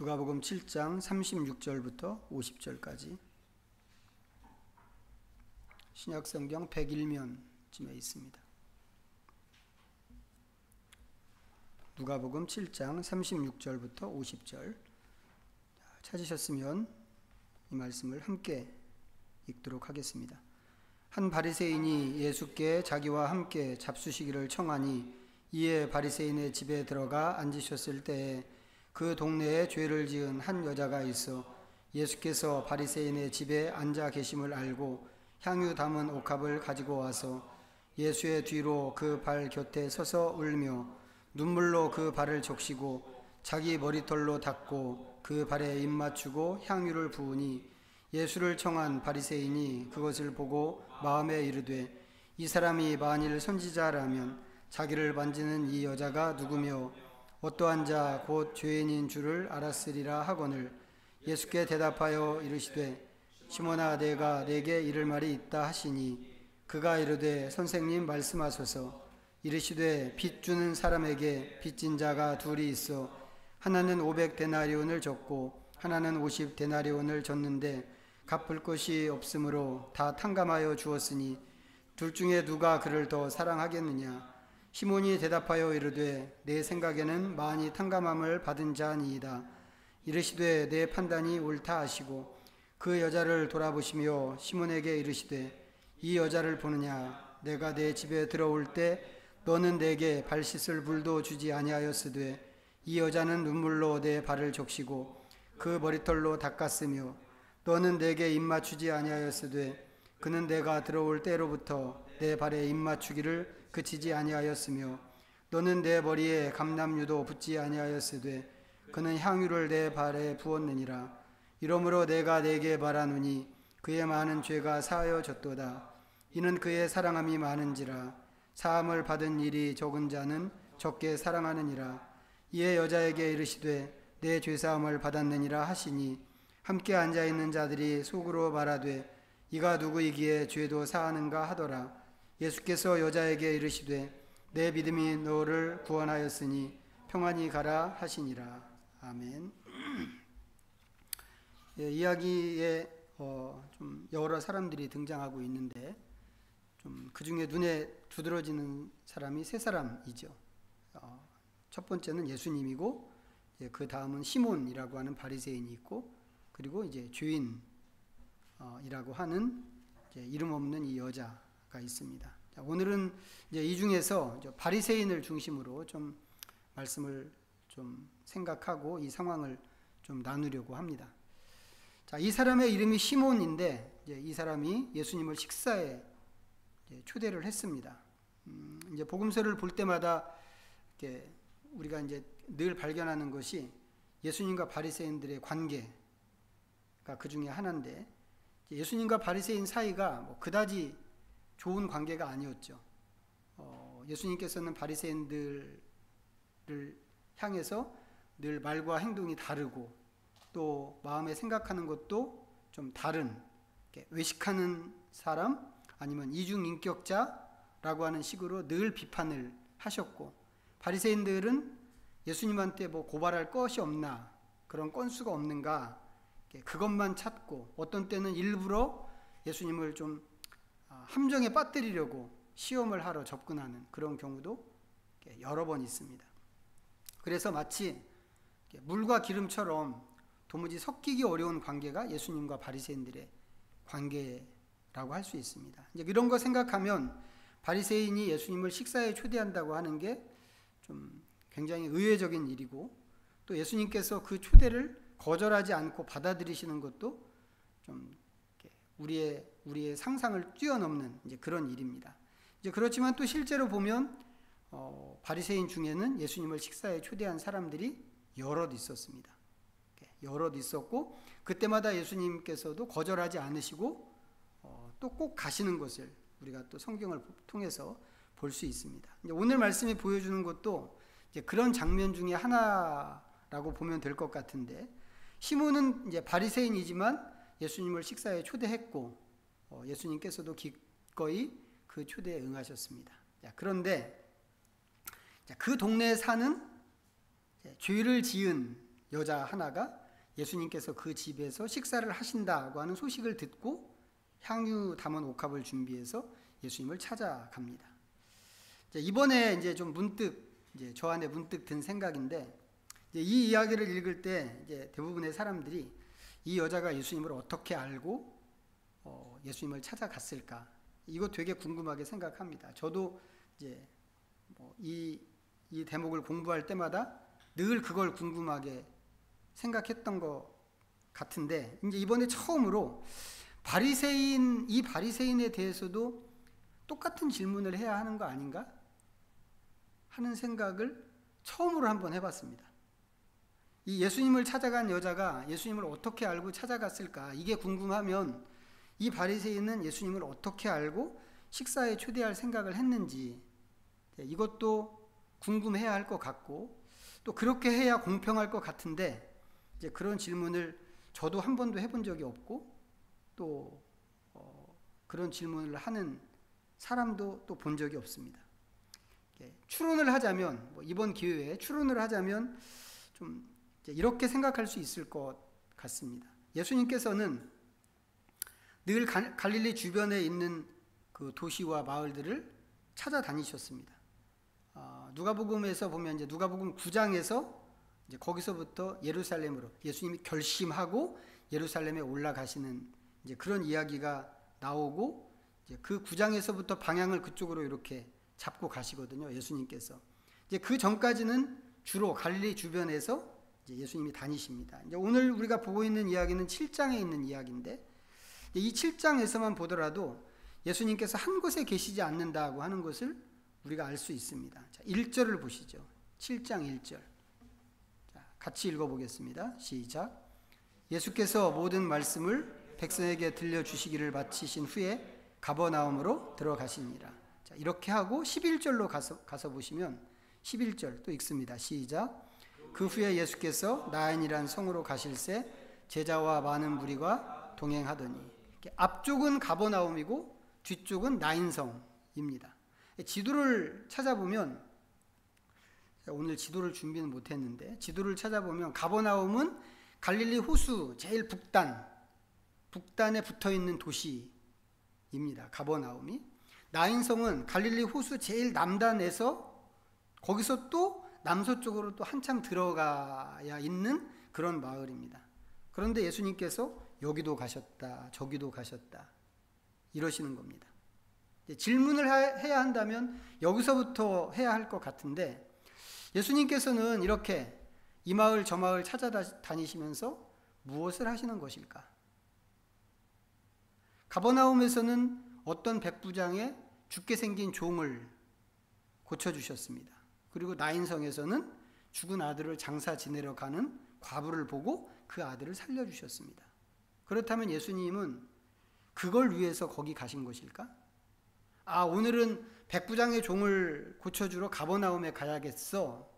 누가복음 7장 36절부터 50절까지 신약성경 101면쯤에 있습니다. 누가복음 7장 36절부터 50절 찾으셨으면 이 말씀을 함께 읽도록 하겠습니다. 한 바리새인이 예수께 자기와 함께 잡수시기를 청하니 이에 바리새인의 집에 들어가 앉으셨을 때에 그 동네에 죄를 지은 한 여자가 있어 예수께서 바리새인의 집에 앉아 계심을 알고 향유 담은 옥합을 가지고 와서 예수의 뒤로 그 발 곁에 서서 울며 눈물로 그 발을 적시고 자기 머리털로 닦고 그 발에 입 맞추고 향유를 부으니 예수를 청한 바리새인이 그것을 보고 마음에 이르되 이 사람이 만일 선지자라면 자기를 만지는 이 여자가 누구며 어떠한 자 곧 죄인인 줄을 알았으리라 하거늘 예수께 대답하여 이르시되 시몬아 내가 네게 이를 말이 있다 하시니 그가 이르되 선생님 말씀하소서. 이르시되 빚 주는 사람에게 빚진 자가 둘이 있어 하나는 500데나리온을 줬고 하나는 50데나리온을 줬는데 갚을 것이 없으므로 다 탕감하여 주었으니 둘 중에 누가 그를 더 사랑하겠느냐. 시몬이 대답하여 이르되 내 생각에는 많이 탕감함을 받은 자니이다. 이르시되 내 판단이 옳다 하시고 그 여자를 돌아보시며 시몬에게 이르시되 이 여자를 보느냐. 내가 내 집에 들어올 때 너는 내게 발 씻을 물도 주지 아니하였으되 이 여자는 눈물로 내 발을 적시고 그 머리털로 닦았으며 너는 내게 입 맞추지 아니하였으되 그는 내가 들어올 때로부터 내 발에 입 맞추기를 그치지 아니하였으며 너는 내 머리에 감람유도 붓지 아니하였으되 그는 향유를 내 발에 부었느니라. 이러므로 내가 네게 말하노니 그의 많은 죄가 사하여졌도다. 이는 그의 사랑함이 많은지라. 사함을 받은 일이 적은 자는 적게 사랑하느니라. 이에 여자에게 이르시되 내 죄사함을 받았느니라 하시니 함께 앉아있는 자들이 속으로 말하되 이가 누구이기에 죄도 사하는가 하더라. 예수께서 여자에게 이르시되 내 믿음이 너를 구원하였으니 평안히 가라 하시니라. 아멘. 예, 이야기에 좀 여러 사람들이 등장하고 있는데 좀 그 중에 눈에 두드러지는 사람이 세 사람이죠. 첫 번째는 예수님이고 그 다음은 시몬이라고 하는 바리새인이 있고 그리고 이제 죄인이라고 하는 이제 이름 없는 이 여자가 있습니다. 자, 오늘은 이제 이 중에서 바리새인을 중심으로 좀 말씀을 좀 생각하고 이 상황을 좀 나누려고 합니다. 자, 이 사람의 이름이 시몬인데 이제 이 사람이 예수님을 식사에 이제 초대를 했습니다. 이제 복음서를 볼 때마다 이렇게 우리가 이제 늘 발견하는 것이 예수님과 바리새인들의 관계가 그 중에 하나인데 예수님과 바리새인 사이가 뭐 그다지 좋은 관계가 아니었죠. 예수님께서는 바리새인들을 향해서 늘 말과 행동이 다르고 또 마음에 생각하는 것도 좀 다른 외식하는 사람 아니면 이중인격자라고 하는 식으로 늘 비판을 하셨고 바리새인들은 예수님한테 뭐 고발할 것이 없나 그런 건수가 없는가 그것만 찾고 어떤 때는 일부러 예수님을 좀 함정에 빠뜨리려고 시험을 하러 접근하는 그런 경우도 여러 번 있습니다. 그래서 마치 물과 기름처럼 도무지 섞이기 어려운 관계가 예수님과 바리새인들의 관계라고 할 수 있습니다. 이제 이런 거 생각하면 바리새인이 예수님을 식사에 초대한다고 하는 게 좀 굉장히 의외적인 일이고 또 예수님께서 그 초대를 거절하지 않고 받아들이시는 것도 좀 우리의 상상을 뛰어넘는 이제 그런 일입니다. 이제 그렇지만 또 실제로 보면 바리새인 중에는 예수님을 식사에 초대한 사람들이 여럿 있었습니다. 여럿 있었고 그때마다 예수님께서도 거절하지 않으시고 또 꼭 가시는 것을 우리가 또 성경을 통해서 볼 수 있습니다. 이제 오늘 말씀이 보여주는 것도 이제 그런 장면 중에 하나라고 보면 될 것 같은데 시몬은 이제 바리새인이지만 예수님을 식사에 초대했고 예수님께서도 기꺼이 그 초대에 응하셨습니다. 자, 그런데 그 동네에 사는 죄를 지은 여자 하나가 예수님께서 그 집에서 식사를 하신다고 하는 소식을 듣고 향유 담은 옥합을 준비해서 예수님을 찾아갑니다. 이번에 이제 좀 문득 이제 저 안에 문득 든 생각인데, 이제 이 이야기를 읽을 때 이제 대부분의 사람들이 이 여자가 예수님을 어떻게 알고 예수님을 찾아갔을까, 이거 되게 궁금하게 생각합니다. 저도 이제 이 대목을 공부할 때마다 늘 그걸 궁금하게 생각했던 것 같은데, 이제 이번에 처음으로 이 바리새인에 대해서도 똑같은 질문을 해야 하는 거 아닌가 하는 생각을 처음으로 한번 해봤습니다. 이 예수님을 찾아간 여자가 예수님을 어떻게 알고 찾아갔을까, 이게 궁금하면 이 바리새인은 예수님을 어떻게 알고 식사에 초대할 생각을 했는지 이것도 궁금해야 할 것 같고, 또 그렇게 해야 공평할 것 같은데 이제 그런 질문을 저도 한 번도 해본 적이 없고, 또 그런 질문을 하는 사람도 또 본 적이 없습니다. 추론을 하자면, 이번 기회에 추론을 하자면 좀 이렇게 생각할 수 있을 것 같습니다. 예수님께서는 늘 갈릴리 주변에 있는 그 도시와 마을들을 찾아다니셨습니다. 누가복음에서 보면 이제 누가복음 9장에서 이제 거기서부터 예루살렘으로 예수님이 결심하고 예루살렘에 올라가시는 이제 그런 이야기가 나오고, 이제 그 9장에서부터 방향을 그쪽으로 이렇게 잡고 가시거든요. 예수님께서 이제 그 전까지는 주로 갈릴리 주변에서 이제 예수님이 다니십니다. 이제 오늘 우리가 보고 있는 이야기는 7장에 있는 이야기인데, 이 7장에서만 보더라도 예수님께서 한 곳에 계시지 않는다고 하는 것을 우리가 알 수 있습니다. 자, 1절을 보시죠. 7장 1절. 자, 같이 읽어보겠습니다. 시작. 예수께서 모든 말씀을 백성에게 들려주시기를 마치신 후에 가버나움으로 들어가시니라. 자, 이렇게 하고 11절로 가서 보시면 11절 또 읽습니다. 시작. 그 후에 예수께서 나인이란 성으로 가실새 제자와 많은 무리가 동행하더니, 앞쪽은 가버나움이고 뒤쪽은 나인성입니다. 지도를 찾아보면, 오늘 지도를 준비는 못했는데 지도를 찾아보면 가버나움은 갈릴리 호수 제일 북단에 붙어있는 도시입니다. 가버나움이. 나인성은 갈릴리 호수 제일 남단에서 거기서 또 남서쪽으로 또 한참 들어가야 있는 그런 마을입니다. 그런데 예수님께서 여기도 가셨다 저기도 가셨다 이러시는 겁니다. 질문을 해야 한다면 여기서부터 해야 할 것 같은데, 예수님께서는 이렇게 이 마을 저 마을 찾아다니시면서 무엇을 하시는 것일까? 가버나움에서는 어떤 백부장의 죽게 생긴 종을 고쳐주셨습니다. 그리고 나인성에서는 죽은 아들을 장사 지내러 가는 과부를 보고 그 아들을 살려주셨습니다. 그렇다면 예수님은 그걸 위해서 거기 가신 것일까? 오늘은 백부장의 종을 고쳐주러 가버나움에 가야겠어.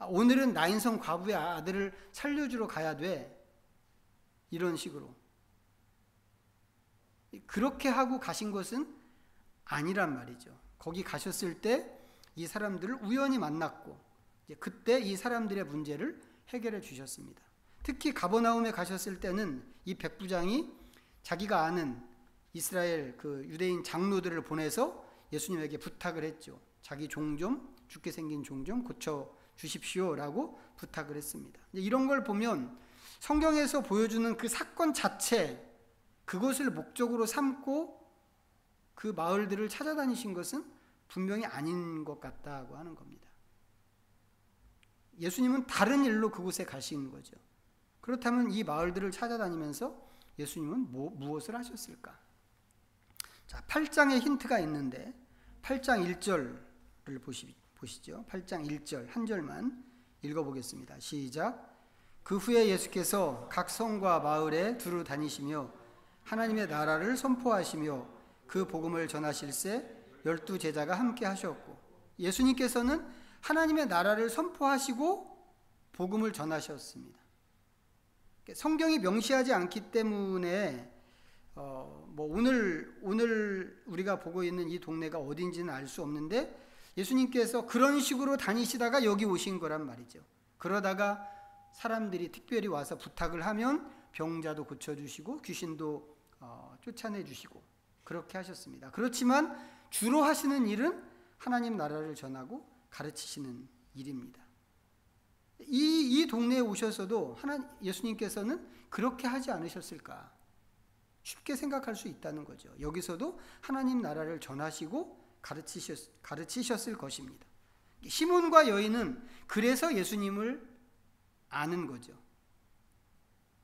오늘은 나인성 과부의 아들을 살려주러 가야 돼. 이런 식으로. 그렇게 하고 가신 것은 아니란 말이죠. 거기 가셨을 때 이 사람들을 우연히 만났고, 그때 이 사람들의 문제를 해결해 주셨습니다. 특히 가버나움에 가셨을 때는 이 백부장이 자기가 아는 이스라엘 그 유대인 장로들을 보내서 예수님에게 부탁을 했죠. 자기 종 좀, 죽게 생긴 종 좀 고쳐 주십시오라고 부탁을 했습니다. 이런 걸 보면 성경에서 보여주는 그 사건 자체, 그것을 목적으로 삼고 그 마을들을 찾아다니신 것은 분명히 아닌 것 같다고 하는 겁니다. 예수님은 다른 일로 그곳에 가신 거죠. 그렇다면 이 마을들을 찾아다니면서 예수님은 무엇을 하셨을까? 자, 8장에 힌트가 있는데 8장 1절을 보시죠. 8장 1절 한 절만 읽어보겠습니다. 시작. 그 후에 예수께서 각 성과 마을에 두루 다니시며 하나님의 나라를 선포하시며 그 복음을 전하실새 12 제자가 함께 하셨고, 예수님께서는 하나님의 나라를 선포하시고 복음을 전하셨습니다. 성경이 명시하지 않기 때문에 오늘 우리가 보고 있는 이 동네가 어딘지는 알 수 없는데, 예수님께서 그런 식으로 다니시다가 여기 오신 거란 말이죠. 그러다가 사람들이 특별히 와서 부탁을 하면 병자도 고쳐주시고 귀신도 쫓아내주시고 그렇게 하셨습니다. 그렇지만 주로 하시는 일은 하나님 나라를 전하고 가르치시는 일입니다. 이 동네에 오셔서도 예수님께서는 그렇게 하지 않으셨을까? 쉽게 생각할 수 있다는 거죠. 여기서도 하나님 나라를 전하시고 가르치셨을 것입니다. 시몬과 여인은 그래서 예수님을 아는 거죠.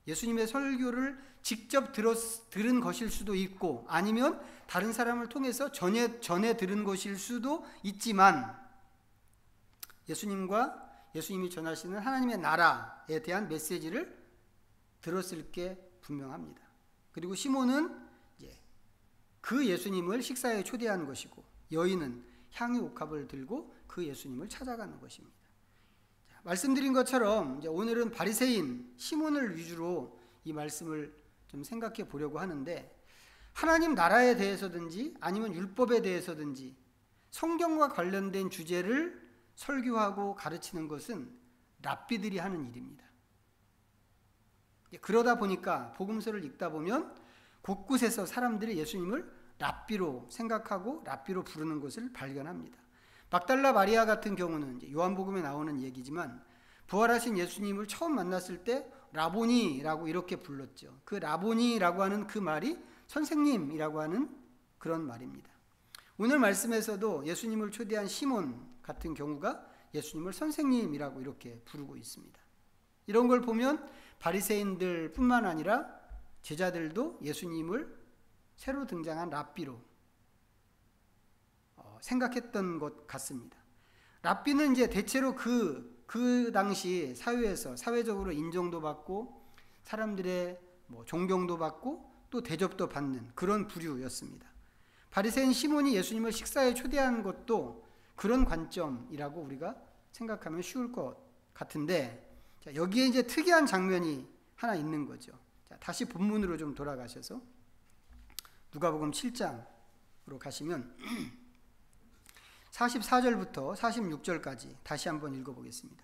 예수님의 설교를 직접 들은 것일 수도 있고 아니면 다른 사람을 통해서 전에 들은 것일 수도 있지만 예수님이 전하시는 하나님의 나라에 대한 메시지를 들었을 게 분명합니다. 그리고 시몬은 그 예수님을 식사에 초대한 것이고 여인은 향유 옥합을 들고 그 예수님을 찾아가는 것입니다. 말씀드린 것처럼 오늘은 바리새인 시몬을 위주로 이 말씀을 좀 생각해 보려고 하는데 하나님 나라에 대해서든지 아니면 율법에 대해서든지 성경과 관련된 주제를 설교하고 가르치는 것은 랍비들이 하는 일입니다. 그러다 보니까 복음서를 읽다 보면 곳곳에서 사람들이 예수님을 랍비로 생각하고 랍비로 부르는 것을 발견합니다. 막달라 마리아 같은 경우는 요한복음에 나오는 얘기지만 부활하신 예수님을 처음 만났을 때 라보니라고 이렇게 불렀죠. 그 라보니라고 하는 그 말이 선생님이라고 하는 그런 말입니다. 오늘 말씀에서도 예수님을 초대한 시몬 같은 경우가 예수님을 선생님이라고 이렇게 부르고 있습니다. 이런 걸 보면 바리새인들 뿐만 아니라 제자들도 예수님을 새로 등장한 랍비로 생각했던 것 같습니다. 랍비는 이제 대체로 그 당시 사회에서 사회적으로 인정도 받고 사람들의 존경도 받고 또 대접도 받는 그런 부류였습니다. 바리새인 시몬이 예수님을 식사에 초대한 것도 그런 관점이라고 우리가 생각하면 쉬울 것 같은데 여기에 이제 특이한 장면이 하나 있는 거죠. 다시 본문으로 좀 돌아가셔서 누가복음 7장으로 가시면 44절부터 46절까지 다시 한번 읽어보겠습니다.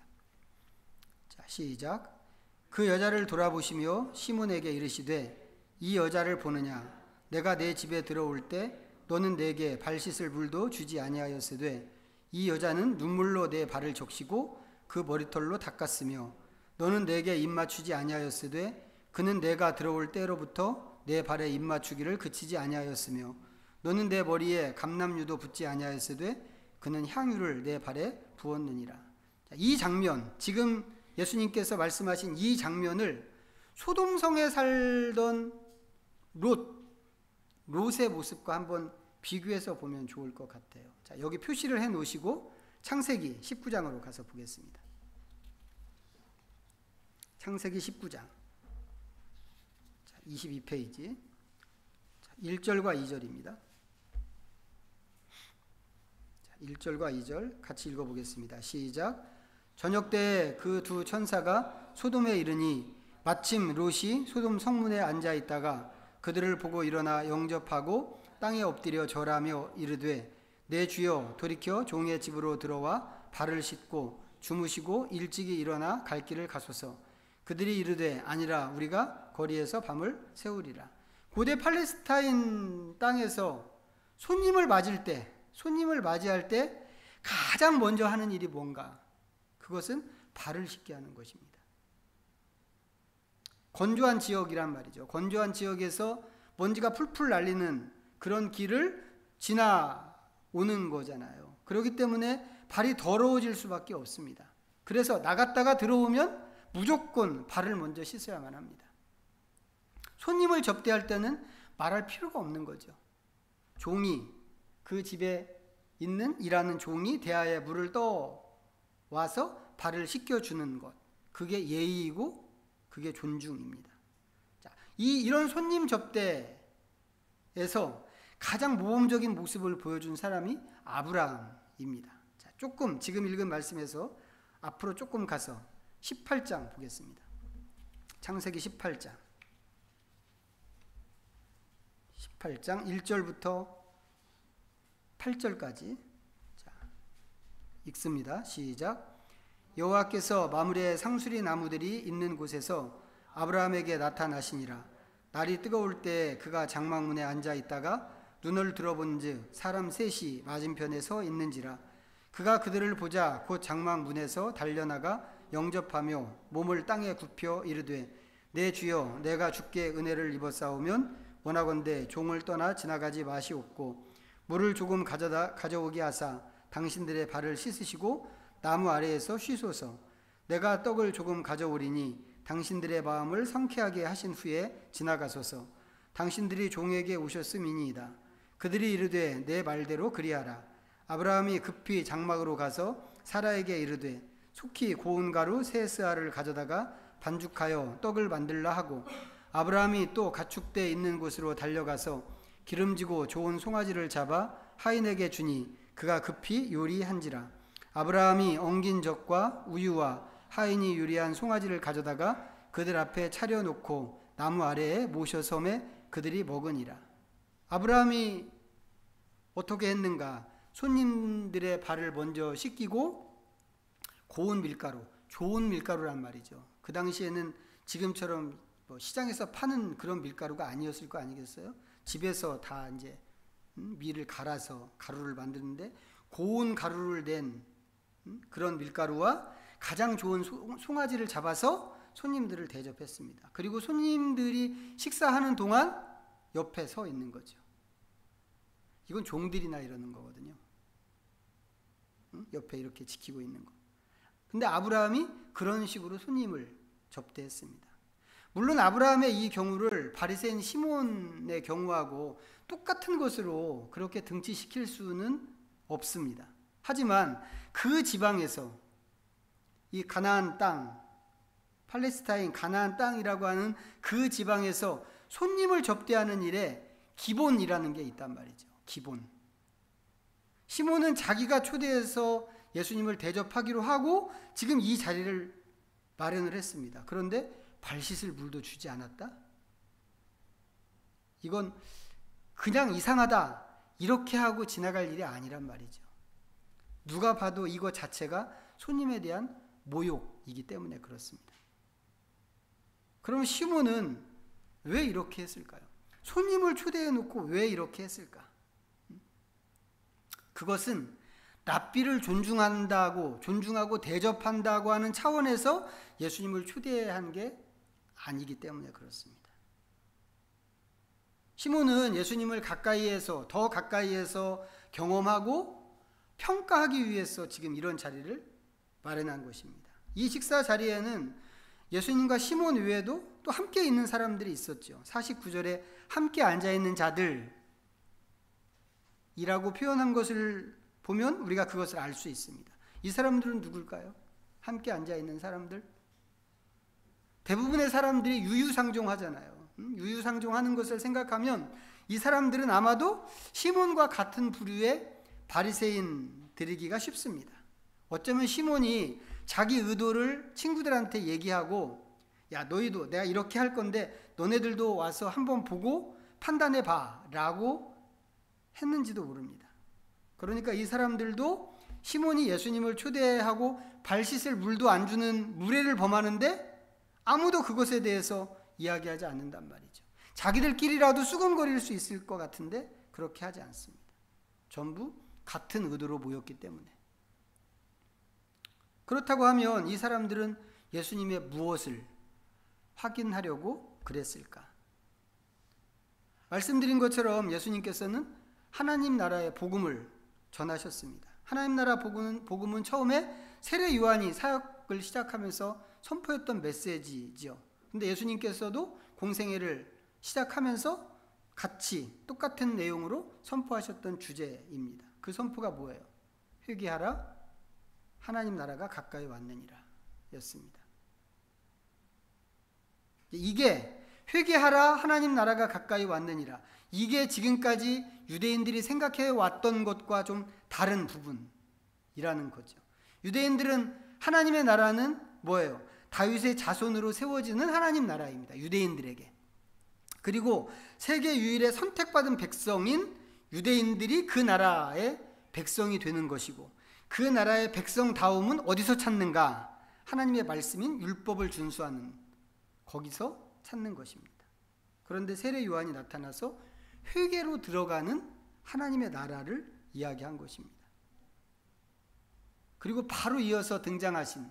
자, 시작. 그 여자를 돌아보시며 시몬에게 이르시되 이 여자를 보느냐? 내가 내 집에 들어올 때 너는 내게 발 씻을 물도 주지 아니하였으되 이 여자는 눈물로 내 발을 적시고 그 머리털로 닦았으며 너는 내게 입 맞추지 아니하였으되 그는 내가 들어올 때로부터 내 발에 입 맞추기를 그치지 아니하였으며 너는 내 머리에 감람유도 붓지 아니하였으되 그는 향유를 내 발에 부었느니라. 이 장면, 지금 예수님께서 말씀하신 이 장면을 소돔성에 살던 롯의 모습과 한번 비교해서 보면 좋을 것 같아요. 자, 여기 표시를 해 놓으시고 창세기 19장으로 가서 보겠습니다. 창세기 19장 22페이지 1절과 2절입니다. 1절과 2절 같이 읽어보겠습니다. 시작. 저녁 때에 그 두 천사가 소돔에 이르니 마침 롯이 소돔 성문에 앉아 있다가 그들을 보고 일어나 영접하고 땅에 엎드려 절하며 이르되 내 주여 돌이켜 종의 집으로 들어와 발을 씻고 주무시고 일찍이 일어나 갈 길을 가소서. 그들이 이르되 아니라 우리가 거리에서 밤을 새우리라. 고대 팔레스타인 땅에서 손님을 맞이할 때 가장 먼저 하는 일이 뭔가? 그것은 발을 씻게 하는 것입니다. 건조한 지역이란 말이죠. 건조한 지역에서 먼지가 풀풀 날리는 그런 길을 지나오는 거잖아요. 그렇기 때문에 발이 더러워질 수밖에 없습니다. 그래서 나갔다가 들어오면 무조건 발을 먼저 씻어야만 합니다. 손님을 접대할 때는 말할 필요가 없는 거죠. 종이, 그 집에 있는 일하는 종이 대야에 물을 떠와서 발을 씻겨주는 것, 그게 예의이고 그게 존중입니다. 자, 이런 손님 접대에서 가장 모범적인 모습을 보여준 사람이 아브라함입니다. 자, 조금 지금 읽은 말씀에서 앞으로 조금 가서 18장 보겠습니다. 창세기 18장 1절부터 8절까지 자, 읽습니다. 시작. 여호와께서 마므레 상수리 나무들이 있는 곳에서 아브라함에게 나타나시니라. 날이 뜨거울 때 그가 장막문에 앉아 있다가 눈을 들어본즉 사람 셋이 맞은편에 서 있는지라. 그가 그들을 보자 곧 장막문에서 달려나가 영접하며 몸을 땅에 굽혀 이르되 내 주여 내가 주께 은혜를 입었사오면 원하건대 종을 떠나 지나가지 마시옵고 물을 조금 가져오게 하사 당신들의 발을 씻으시고 나무 아래에서 쉬소서. 내가 떡을 조금 가져오리니 당신들의 마음을 상쾌하게 하신 후에 지나가소서. 당신들이 종에게 오셨음이니이다. 그들이 이르되 내 말대로 그리하라. 아브라함이 급히 장막으로 가서 사라에게 이르되 속히 고운 가루 세 스아를 가져다가 반죽하여 떡을 만들라 하고 아브라함이 또 가축대 있는 곳으로 달려가서 기름지고 좋은 송아지를 잡아 하인에게 주니 그가 급히 요리한지라. 아브라함이 엉긴 젖과 우유와 하인이 요리한 송아지를 가져다가 그들 앞에 차려놓고 나무 아래에 모셔 섬에 그들이 먹으니라. 아브라함이 어떻게 했는가? 손님들의 발을 먼저 씻기고 고운 밀가루, 좋은 밀가루란 말이죠. 그 당시에는 지금처럼 시장에서 파는 그런 밀가루가 아니었을 거 아니겠어요? 집에서 다 이제 밀을 갈아서 가루를 만드는데 고운 가루를 낸 그런 밀가루와 가장 좋은 송아지를 잡아서 손님들을 대접했습니다. 그리고 손님들이 식사하는 동안 옆에 서 있는 거죠. 이건 종들이나 이러는 거거든요. 옆에 이렇게 지키고 있는 거. 근데 아브라함이 그런 식으로 손님을 접대했습니다. 물론 아브라함의 이 경우를 바리새인 시몬의 경우하고 똑같은 것으로 그렇게 등치시킬 수는 없습니다. 하지만 그 지방에서 이 가나안 땅, 팔레스타인 가나안 땅이라고 하는 그 지방에서 손님을 접대하는 일에 기본이라는 게 있단 말이죠. 기본. 시몬은 자기가 초대해서 예수님을 대접하기로 하고 지금 이 자리를 마련을 했습니다. 그런데 발 씻을 물도 주지 않았다? 이건 그냥 이상하다 이렇게 하고 지나갈 일이 아니란 말이죠. 누가 봐도 이거 자체가 손님에 대한 모욕이기 때문에 그렇습니다. 그럼 시몬은 왜 이렇게 했을까요? 손님을 초대해 놓고 왜 이렇게 했을까? 그것은 랍비를 존중하고 대접한다고 하는 차원에서 예수님을 초대한 게 아니기 때문에 그렇습니다. 시몬은 예수님을 더 가까이에서 경험하고 평가하기 위해서 지금 이런 자리를 마련한 것입니다. 이 식사 자리에는 예수님과 시몬 외에도 또 함께 있는 사람들이 있었죠. 49절에 함께 앉아있는 자들이라고 표현한 것을 보면 우리가 그것을 알 수 있습니다. 이 사람들은 누굴까요? 함께 앉아있는 사람들? 대부분의 사람들이 유유상종하잖아요. 유유상종하는 것을 생각하면 이 사람들은 아마도 시몬과 같은 부류의 바리새인들이기가 쉽습니다. 어쩌면 시몬이 자기 의도를 친구들한테 얘기하고 야 너희도 내가 이렇게 할 건데 너네들도 와서 한번 보고 판단해 봐 라고 했는지도 모릅니다. 그러니까 이 사람들도 시몬이 예수님을 초대하고 발 씻을 물도 안 주는 무례를 범하는데 아무도 그것에 대해서 이야기하지 않는단 말이죠. 자기들끼리라도 수군거릴 수 있을 것 같은데 그렇게 하지 않습니다. 전부 같은 의도로 모였기 때문에. 그렇다고 하면 이 사람들은 예수님의 무엇을 확인하려고 그랬을까? 말씀드린 것처럼 예수님께서는 하나님 나라의 복음을 전하셨습니다. 하나님 나라 복음은 처음에 세례 요한이 사역을 시작하면서 선포했던 메시지죠. 근데 예수님께서도 공생애를 시작하면서 같이 똑같은 내용으로 선포하셨던 주제입니다. 그 선포가 뭐예요? 회개하라, 하나님 나라가 가까이 왔느니라 였습니다. 이게 회개하라, 하나님 나라가 가까이 왔느니라, 이게 지금까지 유대인들이 생각해 왔던 것과 좀 다른 부분이라는 거죠. 유대인들은 하나님의 나라는 뭐예요? 다윗의 자손으로 세워지는 하나님 나라입니다. 유대인들에게. 그리고 세계 유일의 선택받은 백성인 유대인들이 그 나라의 백성이 되는 것이고, 그 나라의 백성다움은 어디서 찾는가? 하나님의 말씀인 율법을 준수하는 거기서 찾는 것입니다. 그런데 세례 요한이 나타나서 회개로 들어가는 하나님의 나라를 이야기한 것입니다. 그리고 바로 이어서 등장하신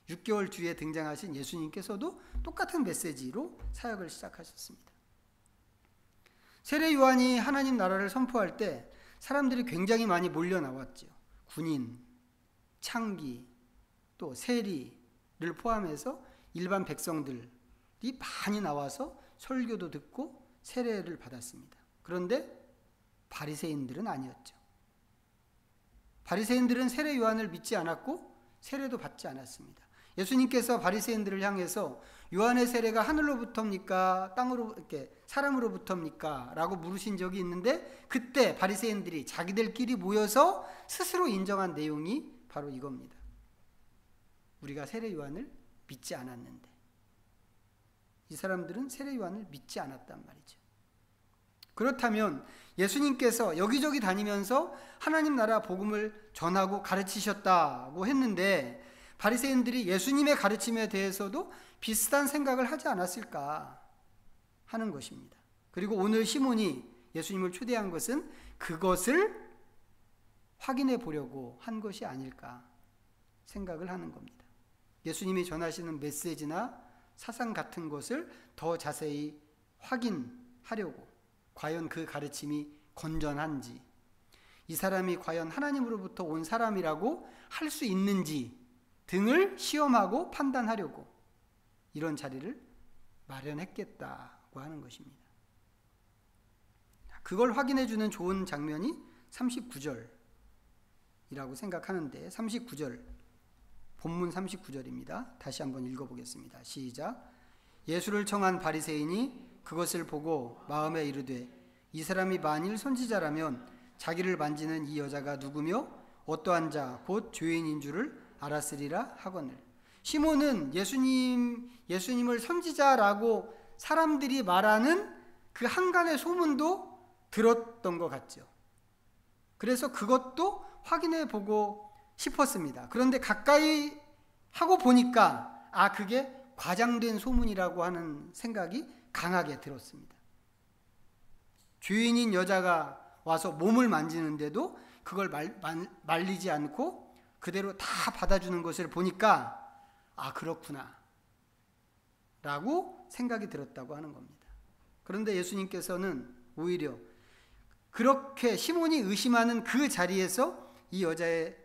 6개월 뒤에 등장하신 예수님께서도 똑같은 메시지로 사역을 시작하셨습니다. 세례 요한이 하나님 나라를 선포할 때 사람들이 굉장히 많이 몰려 나왔죠. 군인, 창기, 또 세리를 포함해서 일반 백성들이 많이 나와서 설교도 듣고 세례를 받았습니다. 그런데 바리새인들은 아니었죠. 바리새인들은 세례 요한을 믿지 않았고 세례도 받지 않았습니다. 예수님께서 바리새인들을 향해서 요한의 세례가 하늘로부터입니까? 땅으로 이렇게 사람으로부터입니까? 라고 물으신 적이 있는데 그때 바리새인들이 자기들끼리 모여서 스스로 인정한 내용이 바로 이겁니다. 우리가 세례 요한을 믿지 않았는데 이 사람들은 세례 요한을 믿지 않았단 말이죠. 그렇다면 예수님께서 여기저기 다니면서 하나님 나라 복음을 전하고 가르치셨다고 했는데 바리새인들이 예수님의 가르침에 대해서도 비슷한 생각을 하지 않았을까 하는 것입니다. 그리고 오늘 시몬이 예수님을 초대한 것은 그것을 확인해 보려고 한 것이 아닐까 생각을 하는 겁니다. 예수님이 전하시는 메시지나 사상 같은 것을 더 자세히 확인하려고 과연 그 가르침이 건전한지 이 사람이 과연 하나님으로부터 온 사람이라고 할 수 있는지 등을 시험하고 판단하려고 이런 자리를 마련했겠다고 하는 것입니다. 그걸 확인해 주는 좋은 장면이 39절이라고 생각하는데 39절 본문 39절입니다. 다시 한번 읽어보겠습니다. 시작. 예수를 청한 바리새인이 그것을 보고 마음에 이르되 이 사람이 만일 선지자라면 자기를 만지는 이 여자가 누구며 어떠한 자 곧 죄인인 줄을 알았으리라 하거늘. 시몬은 예수님을 선지자라고 사람들이 말하는 그 한간의 소문도 들었던 것 같죠. 그래서 그것도 확인해 보고 싶었습니다. 그런데 가까이 하고 보니까 그게 과장된 소문이라고 하는 생각이 강하게 들었습니다. 죄인인 여자가 와서 몸을 만지는데도 그걸 말리지 않고 그대로 다 받아주는 것을 보니까 그렇구나 라고 생각이 들었다고 하는 겁니다. 그런데 예수님께서는 오히려 그렇게 시몬이 의심하는 그 자리에서 이 여자의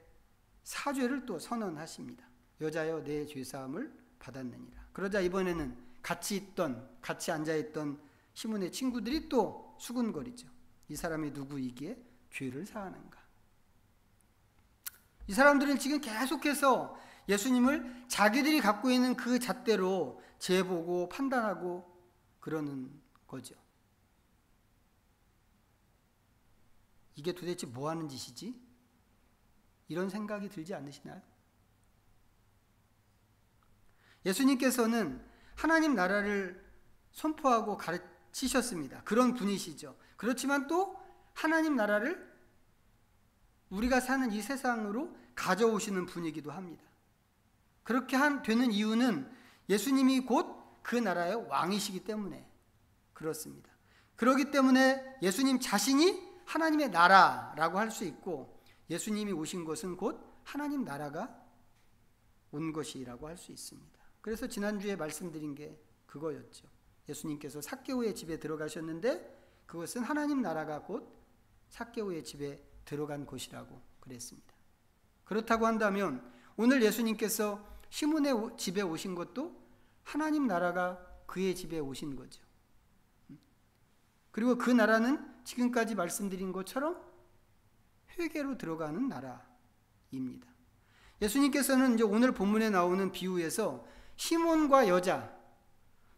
사죄를 또 선언하십니다. 여자여 내 죄사함을 받았느니라. 그러자 이번에는 같이 앉아있던 시몬의 친구들이 또 수군거리죠. 이 사람이 누구이기에 죄를 사하는가. 이 사람들은 지금 계속해서 예수님을 자기들이 갖고 있는 그 잣대로 재보고 판단하고 그러는 거죠. 이게 도대체 뭐 하는 짓이지? 이런 생각이 들지 않으시나요? 예수님께서는 하나님 나라를 선포하고 가르치셨습니다. 그런 분이시죠. 그렇지만 또 하나님 나라를 우리가 사는 이 세상으로 가져오시는 분이기도 합니다. 그렇게 되는 이유는 예수님이 곧 그 나라의 왕이시기 때문에 그렇습니다. 그렇기 때문에 예수님 자신이 하나님의 나라라고 할 수 있고 예수님이 오신 것은 곧 하나님 나라가 온 것이라고 할 수 있습니다. 그래서 지난주에 말씀드린 게 그거였죠. 예수님께서 삭개오의 집에 들어가셨는데 그것은 하나님 나라가 곧 삭개오의 집에 들어간 곳이라고 그랬습니다. 그렇다고 한다면 오늘 예수님께서 시몬의 집에 오신 것도 하나님 나라가 그의 집에 오신 거죠. 그리고 그 나라는 지금까지 말씀드린 것처럼 회개로 들어가는 나라입니다. 예수님께서는 이제 오늘 본문에 나오는 비유에서 시몬과 여자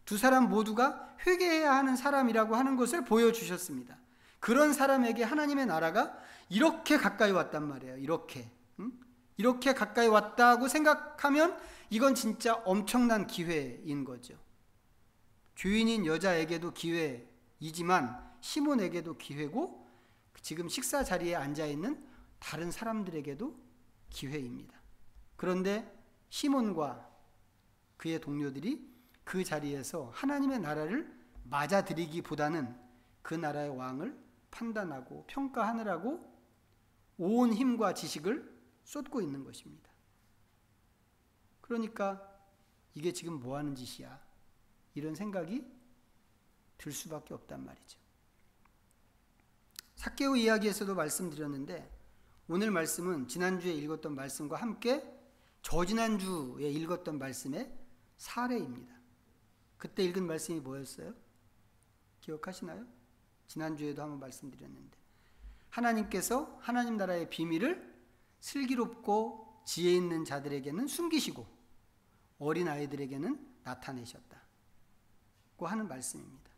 두 사람 모두가 회개해야 하는 사람이라고 하는 것을 보여주셨습니다. 그런 사람에게 하나님의 나라가 이렇게 가까이 왔단 말이에요. 이렇게 가까이 왔다고 생각하면 이건 진짜 엄청난 기회인 거죠. 죄인인 여자에게도 기회이지만 시몬에게도 기회고 지금 식사 자리에 앉아있는 다른 사람들에게도 기회입니다. 그런데 시몬과 그의 동료들이 그 자리에서 하나님의 나라를 맞아들이기보다는 그 나라의 왕을 판단하고 평가하느라고 온 힘과 지식을 쏟고 있는 것입니다. 그러니까 이게 지금 뭐 하는 짓이야? 이런 생각이 들 수밖에 없단 말이죠. 삭개오 이야기에서도 말씀드렸는데 오늘 말씀은 지난주에 읽었던 말씀과 함께 저지난주에 읽었던 말씀의 사례입니다. 그때 읽은 말씀이 뭐였어요? 기억하시나요? 지난주에도 한번 말씀드렸는데 하나님께서 하나님 나라의 비밀을 슬기롭고 지혜 있는 자들에게는 숨기시고 어린아이들에게는 나타내셨다고 하는 말씀입니다.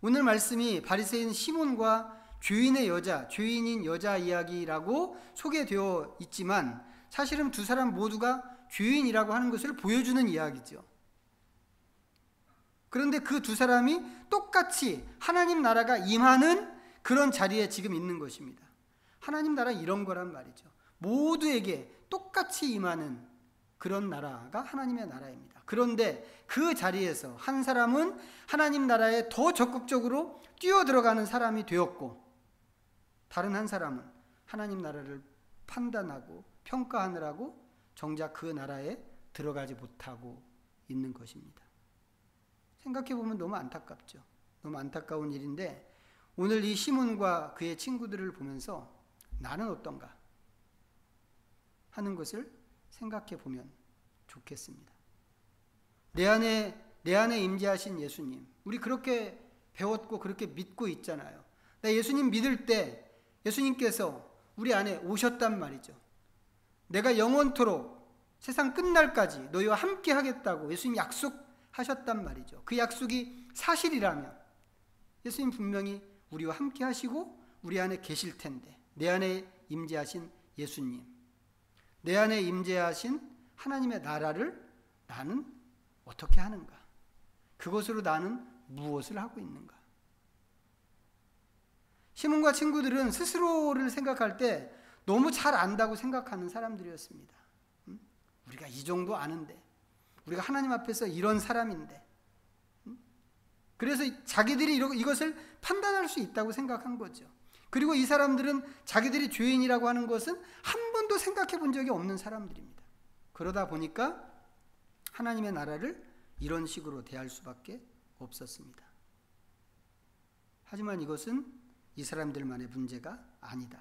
오늘 말씀이 바리새인 시몬과 죄인인 여자 이야기라고 소개되어 있지만 사실은 두 사람 모두가 죄인이라고 하는 것을 보여주는 이야기죠. 그런데 그 두 사람이 똑같이 하나님 나라가 임하는 그런 자리에 지금 있는 것입니다. 하나님 나라 이런 거란 말이죠. 모두에게 똑같이 임하는 그런 나라가 하나님의 나라입니다. 그런데 그 자리에서 한 사람은 하나님 나라에 더 적극적으로 뛰어들어가는 사람이 되었고 다른 한 사람은 하나님 나라를 판단하고 평가하느라고 정작 그 나라에 들어가지 못하고 있는 것입니다. 생각해보면 너무 안타깝죠. 너무 안타까운 일인데 오늘 이 시몬과 그의 친구들을 보면서 나는 어떤가 하는 것을 생각해 보면 좋겠습니다. 내 안에 임재하신 예수님, 우리 그렇게 배웠고 그렇게 믿고 있잖아요. 나 예수님 믿을 때 예수님께서 우리 안에 오셨단 말이죠. 내가 영원토록 세상 끝날까지 너희와 함께 하겠다고 예수님 약속하셨단 말이죠. 그 약속이 사실이라면 예수님 분명히 우리와 함께 하시고 우리 안에 계실 텐데 내 안에 임재하신 예수님, 내 안에 임재하신 하나님의 나라를 나는 어떻게 하는가? 그것으로 나는 무엇을 하고 있는가? 시몬과 친구들은 스스로를 생각할 때 너무 잘 안다고 생각하는 사람들이었습니다. 우리가 이 정도 아는데, 우리가 하나님 앞에서 이런 사람인데, 그래서 자기들이 이것을 판단할 수 있다고 생각한 거죠. 그리고 이 사람들은 자기들이 죄인이라고 하는 것은 한 번도 생각해 본 적이 없는 사람들입니다. 그러다 보니까 하나님의 나라를 이런 식으로 대할 수밖에 없었습니다. 하지만 이것은 이 사람들만의 문제가 아니다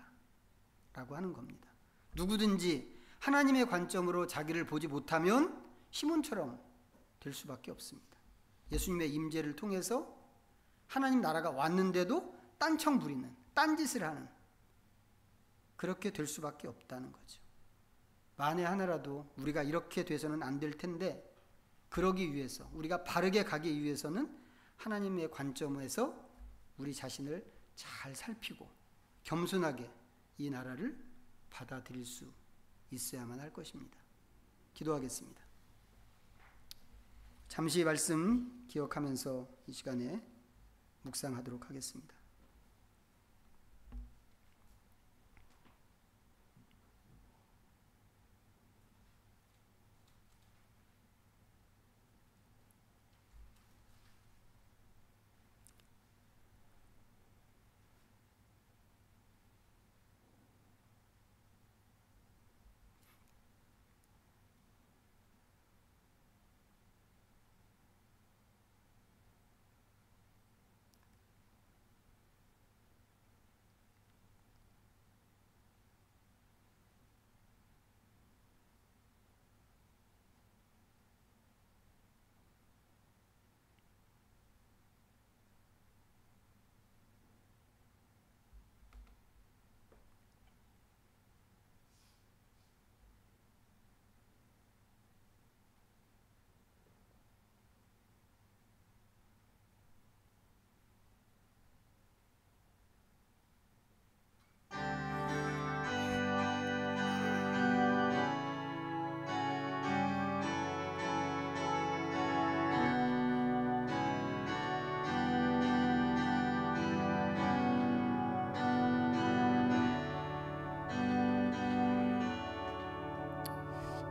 라고 하는 겁니다. 누구든지 하나님의 관점으로 자기를 보지 못하면 시몬처럼 될 수밖에 없습니다. 예수님의 임재를 통해서 하나님 나라가 왔는데도 딴청 부리는, 딴짓을 하는, 그렇게 될 수밖에 없다는 거죠. 만에 하나라도 우리가 이렇게 돼서는 안 될 텐데 그러기 위해서, 우리가 바르게 가기 위해서는 하나님의 관점에서 우리 자신을 잘 살피고 겸손하게 이 나라를 받아들일 수 있어야만 할 것입니다. 기도하겠습니다. 잠시 말씀 기억하면서 이 시간에 묵상하도록 하겠습니다.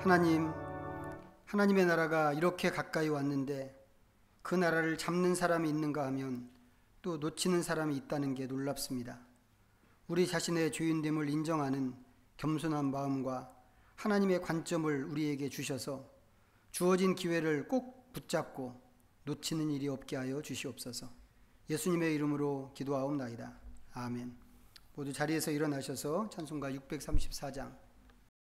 하나님의 나라가 이렇게 가까이 왔는데 그 나라를 잡는 사람이 있는가 하면 또 놓치는 사람이 있다는 게 놀랍습니다. 우리 자신의 주인됨을 인정하는 겸손한 마음과 하나님의 관점을 우리에게 주셔서 주어진 기회를 꼭 붙잡고 놓치는 일이 없게 하여 주시옵소서. 예수님의 이름으로 기도하옵나이다. 아멘. 모두 자리에서 일어나셔서 찬송가 634장